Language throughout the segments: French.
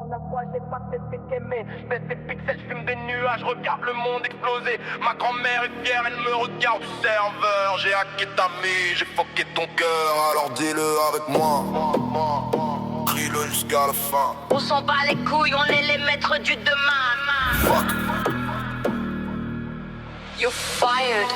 la fois j'ai pas testé qu'aimer. J'baisse des pixels, j'fume des nuages, regarde le monde exploser. Ma grand-mère est fière, elle me regarde du serveur. J'ai hacké ta vie, j'ai fucké ton cœur. Alors dis-le avec moi, crie-le jusqu'à la fin. On s'en bat les couilles, on est les maîtres du demain. Fuck. You're fired,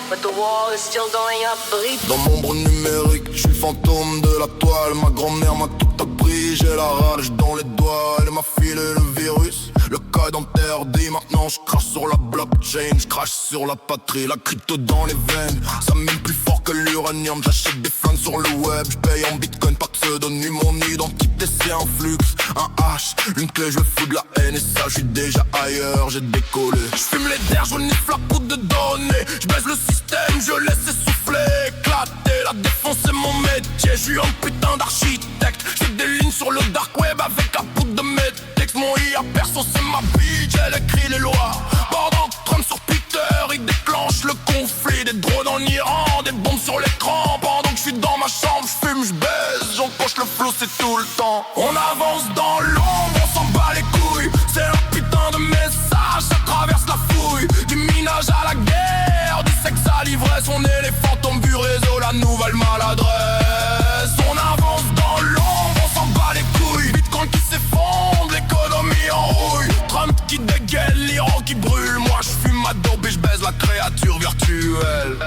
but the wall is still going up, breathe. Dans l'ombre numérique, je suis le fantôme de la toile. Ma grand-mère m'a tout appris, j'ai la rage dans les doigts. Elle m'a filé le virus, le code interdit. Maintenant je crache sur la blockchain, je crache sur la patrie. La crypto dans les veines, ça mine plus fort que l'uranium. J'achète des flingues sur le web, je paye en bitcoin, pas de pseudonyme. Mon identité c'est un flux, un H, une clé, je fous de la haine. Et ça je suis déjà ailleurs, j'ai décollé. Je fume les terres, je renifle la poudre de données. Je baisse le système, je laisse essouffler, éclater. La défense c'est mon métier, je suis un putain d'architecte. J'ai des lignes sur le dark web avec la poudre de mes textes. Mon IA perso c'est ma bitch, elle écrit les lois. Pendant que Trump sur Twitter, il déclenche le conflit. Des drones en Iran, des bombes sur l'écran. Pendant que je suis dans ma chambre, je fume, je baise, j'encoche le flow, c'est tout le temps. On avance dans l'ombre, on s'en bat les couilles. C'est un putain de message, ça traverse la fouille. Du minage à la guerre, du sexe à l'ivresse. On est les fantômes du réseau, la nouvelle maladresse. On avance dans l'ombre, on s'en bat les couilles. Bitcoin qui s'effondre, l'économie en rouille. Trump qui dégaine, l'Iran qui brûle. Moi je fume ma dope et je baise la créature virtuelle.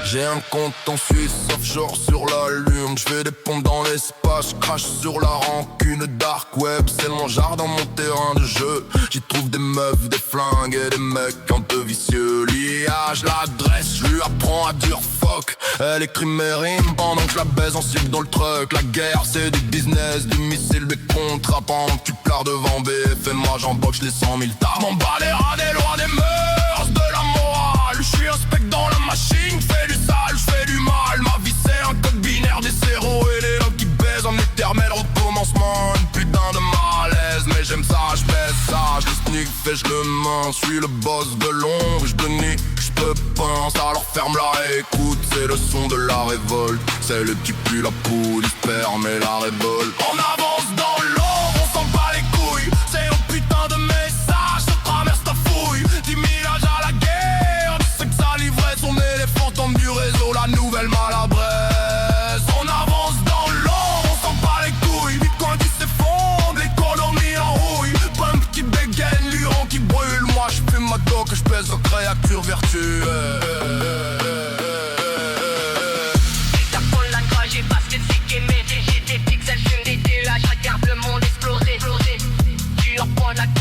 J'ai un compte en Suisse, offshore sur la lune. Je fais des pompes dans l'espace, je crache sur la rancune. Dark web, c'est mon jardin, mon terrain de jeu. J'y trouve des meufs, des flingues et des mecs un peu vicieux. L'IA, je l'adresse, je lui apprends à dire fuck. Elle écrit mes rimes pendant que je la baise en cible dans le truck. La guerre c'est du business, du missile, des contrats. Pendant que tu pleures devant BF et moi j'emboxe les 100 000 tas. M'en bats les rats des lois des mœurs, de la morale. Je suis un spec dans la machine, j'fais du sale, j'fais du mal. Ma vie c'est un code binaire, des zéros et les lobes qui baisent en éternel recommencement. Une putain de malaise, mais j'aime ça, j'baisse ça. Je le sniff et je le main, je suis le boss de l'ombre. Je nie, je te pince, alors ferme-la et écoute. C'est le son de la révolte, c'est le qui pue la poule, il se permet la révolte. On avance dans l'ombre, on s'en bat les couilles. C'est un putain de message, ça traverse ta fouille. 10 000 âges à la guerre, du sexe à l'ivresse. On est les fantômes du réseau, la nouvelle maladresse. On avance dans l'ombre, on s'en bat les couilles. Bitcoin qui s'effondre, l'économie en rouille. Pump qui dégaine, l'Iran qui brûle. Moi je fume ma dope et je pèse la créature virtuelle.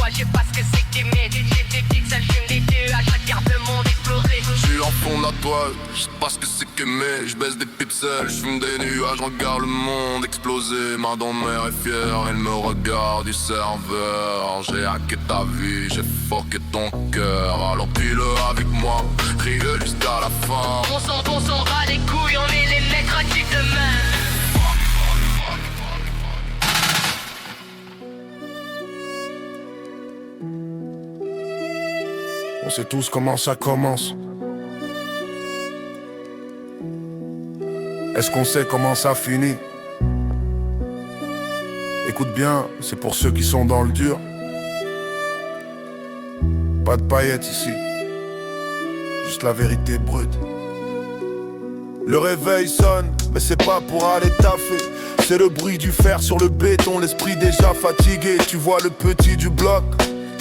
Je sais pas ce que c'est que t'aimer. J'ai des pixels, j'fume des nuages, regarde le monde exploser. Je suis en fond de la toile, je sais pas ce que c'est qu'aimer. Je baisse des pixels, je fume des nuages, regarde le monde exploser. Ma grand-mère est fière, elle me regarde du serveur. J'ai hacké ta vie, j'ai fucké ton cœur. Alors dis-le avec moi, crie-le jusqu'à la fin. On s'en bat les couilles, on est les maîtres du demain. On sait tous comment ça commence. Est-ce qu'on sait comment ça finit? Écoute bien, c'est pour ceux qui sont dans le dur. Pas de paillettes ici, juste la vérité brute. Le réveil sonne, mais c'est pas pour aller taffer. C'est le bruit du fer sur le béton, l'esprit déjà fatigué. Tu vois le petit du bloc,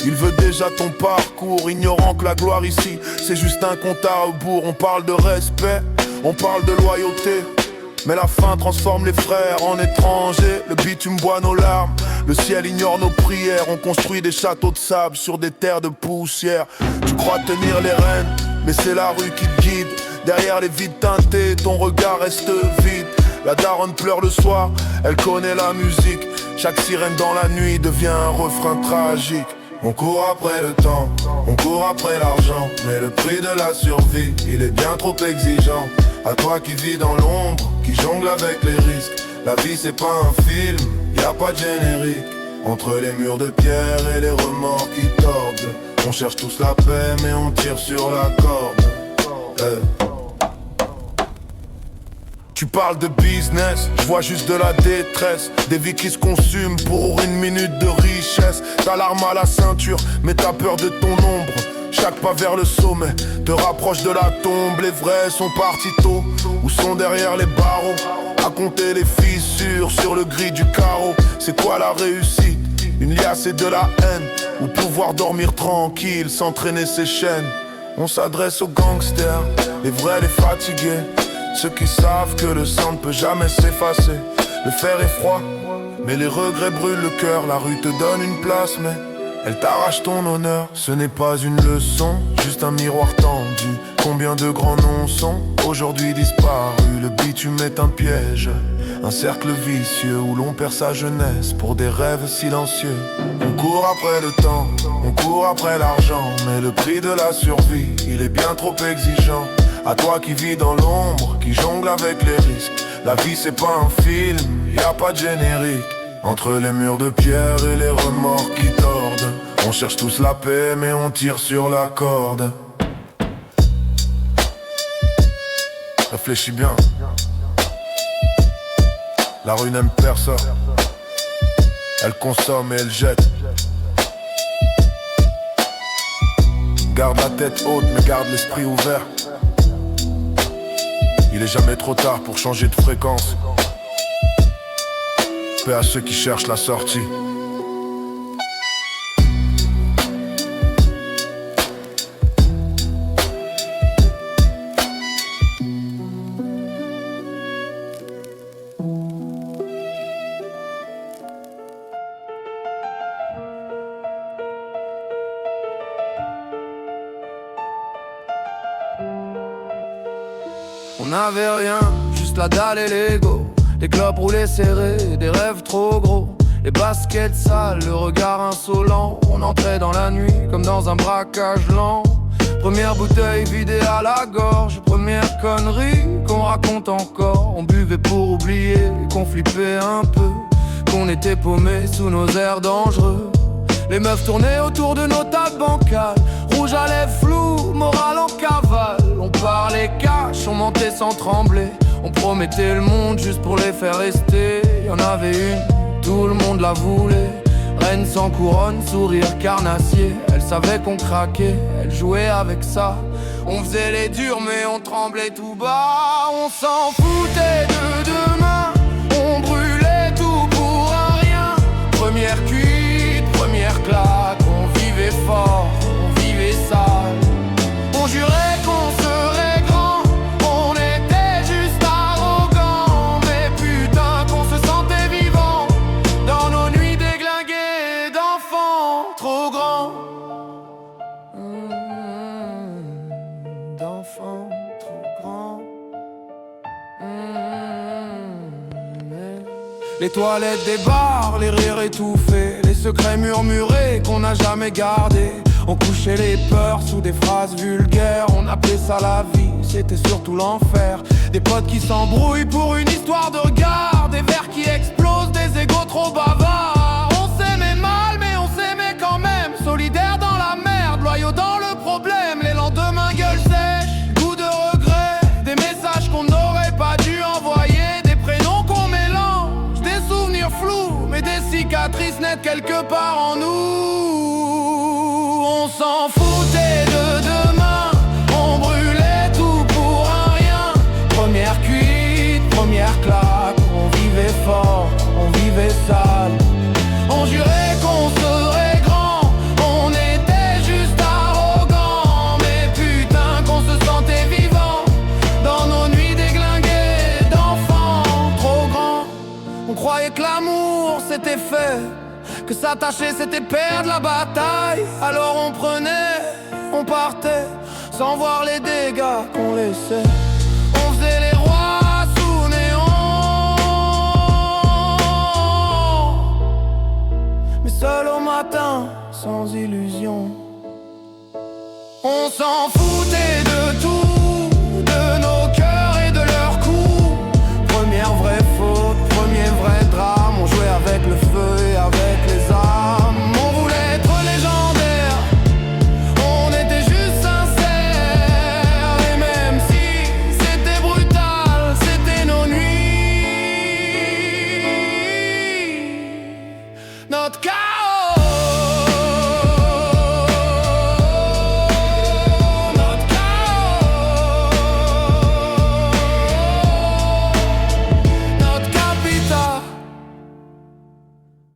il veut déjà ton parcours, ignorant que la gloire ici, c'est juste un compte à rebours. On parle de respect, on parle de loyauté, mais la faim transforme les frères en étrangers. Le bitume boit nos larmes, le ciel ignore nos prières. On construit des châteaux de sable sur des terres de poussière. Tu crois tenir les rênes, mais c'est la rue qui te guide. Derrière les vides teintés, ton regard reste vide. La daronne pleure le soir, elle connaît la musique. Chaque sirène dans la nuit devient un refrain tragique. On court après le temps, on court après l'argent, mais le prix de la survie, il est bien trop exigeant. À toi qui vis dans l'ombre, qui jongle avec les risques. La vie c'est pas un film, y a pas de générique. Entre les murs de pierre et les remords qui tordent, on cherche tous la paix mais on tire sur la corde. Tu parles de business, je vois juste de la détresse. Des vies qui se consument pour une minute de richesse. T'as l'arme à la ceinture, mais t'as peur de ton ombre. Chaque pas vers le sommet te rapproche de la tombe. Les vrais sont partis tôt, ou sont derrière les barreaux, à compter les fissures sur le gris du carreau. C'est quoi la réussite? Une liasse et de la haine, ou pouvoir dormir tranquille sans traîner ses chaînes. On s'adresse aux gangsters, les vrais, les fatigués, ceux qui savent que le sang ne peut jamais s'effacer. Le fer est froid, mais les regrets brûlent le cœur. La rue te donne une place, mais elle t'arrache ton honneur. Ce n'est pas une leçon, juste un miroir tendu. Combien de grands noms sont aujourd'hui disparus? Le bitume est un piège, un cercle vicieux où l'on perd sa jeunesse pour des rêves silencieux. On court après le temps, on court après l'argent, mais le prix de la survie, il est bien trop exigeant. À toi qui vis dans l'ombre, qui jongle avec les risques. La vie c'est pas un film, y a pas de générique. Entre les murs de pierre et les remords qui tordent, on cherche tous la paix mais on tire sur la corde. Réfléchis bien. La rue n'aime personne. Elle consomme et elle jette. Garde la tête haute mais garde l'esprit ouvert. Il est jamais trop tard pour changer de fréquence. Paix à ceux qui cherchent la sortie. On n'avait rien, juste la dalle et l'ego. Des clopes roulées serrées, des rêves trop gros. Les baskets sales, le regard insolent. On entrait dans la nuit comme dans un braquage lent. Première bouteille vidée à la gorge. Première connerie qu'on raconte encore. On buvait pour oublier qu'on flippait un peu, qu'on était paumés sous nos airs dangereux. Les meufs tournaient autour de nos tables bancales. Rouge à lèvres flou, morale en cavale. On parlait cash, on mentait sans trembler. On promettait le monde juste pour les faire rester. Y'en avait une, tout le monde la voulait. Reine sans couronne, sourire carnassier. Elle savait qu'on craquait, elle jouait avec ça. On faisait les durs mais on tremblait tout bas. On s'en foutait de demain, on brûlait tout pour un rien. Première cuite, première claque, on vivait fort, on vivait sale. On jurait qu'on serait grand, on était juste arrogants. Mais putain qu'on se sentait vivant dans nos nuits déglinguées d'enfants trop grands. D'enfants trop grands. Les toilettes des bars, les rires étouffés, les secrets murmurés qu'on n'a jamais gardés. On couchait les peurs sous des phrases vulgaires. On appelait ça la vie, c'était surtout l'enfer. Des potes qui s'embrouillent pour une histoire de regard. Des verres qui explosent, des égos trop bavards. On s'aimait mal mais on s'aimait quand même. Solidaires dans la merde, loyaux dans le problème. Les lendemains gueule sèche, goût de regret. Des messages qu'on n'aurait pas dû envoyer. Des prénoms qu'on mélange, des souvenirs flous, mais des cicatrices nettes quelque part en nous. On s'en foutait de demain, on brûlait tout pour un rien. Première cuite, première claque, on vivait fort, on vivait sale. On jurait qu'on serait grand, on était juste arrogants. Mais putain qu'on se sentait vivant dans nos nuits déglinguées d'enfants trop grands. On croyait que l'amour c'était fait, que s'attacher c'était perdre la bataille. Alors on prenait, on partait, sans voir les dégâts qu'on laissait. On faisait les rois sous néon, mais seul au matin, sans illusion. On s'en foutait de tout, de nos cœurs et de leurs coups. Première vraie faute, premier vrai drame. On jouait avec le feu et avec les armes. On voulait être légendaire, on était juste sincères. Et même si c'était brutal, c'était nos nuits notre cœur.